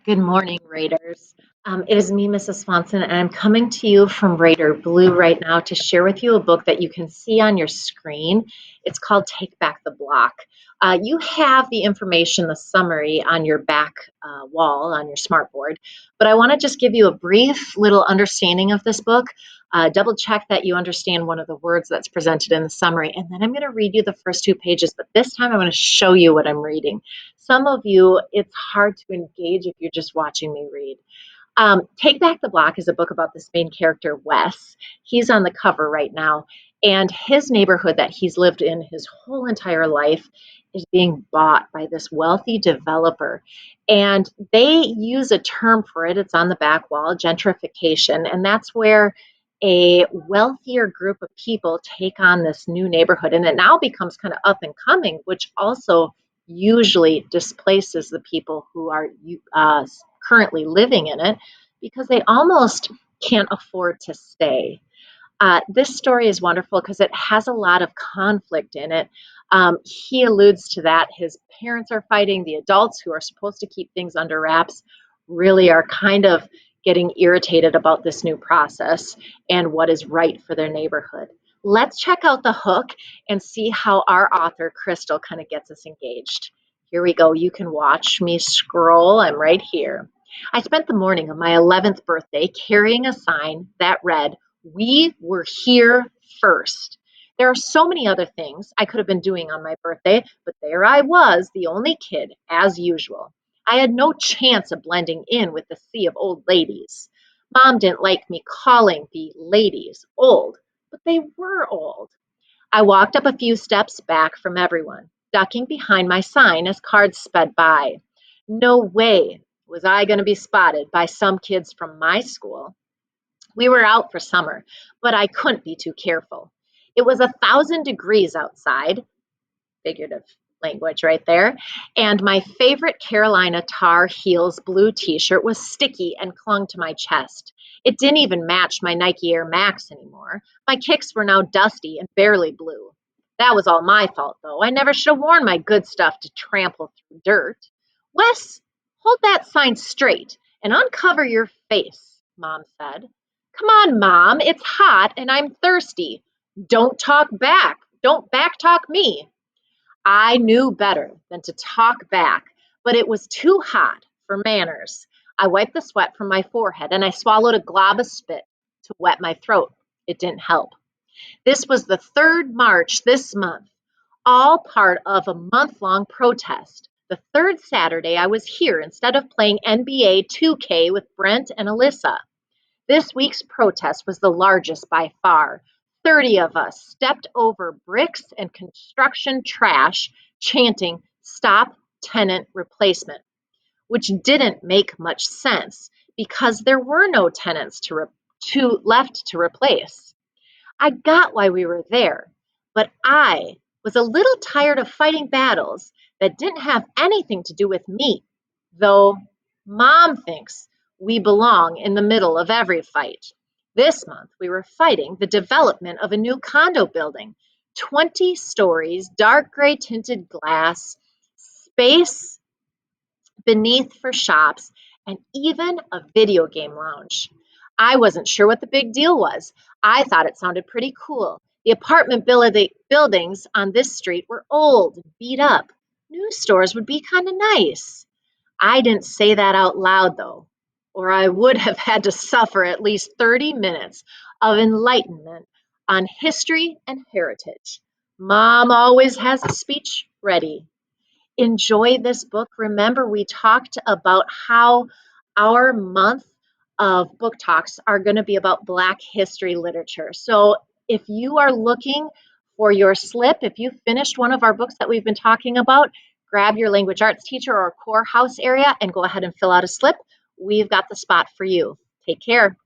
Good morning, Raiders. It is me, Mrs. Swanson, and I'm coming to you from Raider Blue right now to share with you a book that you can see on your screen. It's called Take Back the Block. You have the information, the summary on your back wall on your smartboard, but I want to just give you a brief little understanding of this book. Double check that you understand one of the words that's presented in the summary, and then I'm going to read you the first two pages, but this time I'm going to show you what I'm reading. Some of you, it's hard to engage if you're just watching me read. Take Back the Block is a book about this main character, Wes. He's on the cover right now, and his neighborhood that he's lived in his whole entire life is being bought by this wealthy developer. And they use a term for it, it's on the back wall, gentrification, and that's where a wealthier group of people take on this new neighborhood, and it now becomes kind of up and coming, which also usually displaces the people who are currently living in it because they almost can't afford to stay. This story is wonderful because it has a lot of conflict in it. He alludes to that. His parents are fighting. The adults who are supposed to keep things under wraps really are kind of getting irritated about this new process and what is right for their neighborhood. Let's check out the hook and see how our author, Crystal, kind of gets us engaged. Here we go. You can watch me scroll. I'm right here. I spent the morning of my 11th birthday carrying a sign that read, "We were here first." There are so many other things I could have been doing on my birthday, but there I was, the only kid, as usual. I had no chance of blending in with the sea of old ladies. Mom didn't like me calling the ladies old, but they were old. I walked up a few steps back from everyone, ducking behind my sign as cars sped by. No way was I going to be spotted by some kids from my school. We were out for summer, but I couldn't be too careful. It was 1,000 degrees outside, figurative language right there, and my favorite Carolina Tar Heels blue t-shirt was sticky and clung to my chest. It didn't even match my Nike Air Max anymore. My kicks were now dusty and barely blue. That was all my fault, though. I never should have worn my good stuff to trample through dirt. Wes, hold that sign straight and uncover your face, Mom said. Come on, Mom, it's hot and I'm thirsty. Don't talk back. Don't back talk me. I knew better than to talk back, but it was too hot for manners. I wiped the sweat from my forehead and I swallowed a glob of spit to wet my throat. It didn't help. This was the third march this month, all part of a month-long protest. The third Saturday I was here instead of playing NBA 2K with Brent and Alyssa. This week's protest was the largest by far. 30 of us stepped over bricks and construction trash, chanting, "Stop tenant replacement," which didn't make much sense because there were no tenants left to replace. I got why we were there, but I was a little tired of fighting battles that didn't have anything to do with me, though Mom thinks we belong in the middle of every fight. This month, we were fighting the development of a new condo building, 20 stories, dark gray tinted glass, space beneath for shops, and even a video game lounge. I wasn't sure what the big deal was. I thought it sounded pretty cool. The apartment buildings on this street were old and beat up. New stores would be kind of nice. I didn't say that out loud, though, or I would have had to suffer at least 30 minutes of enlightenment on history and heritage. Mom always has a speech ready. Enjoy this book. Remember, we talked about how our month of book talks are going to be about Black history literature. So if you are looking for your slip, if you finished one of our books that we've been talking about, grab your language arts teacher or core house area and go ahead and fill out a slip. We've got the spot for you. Take care.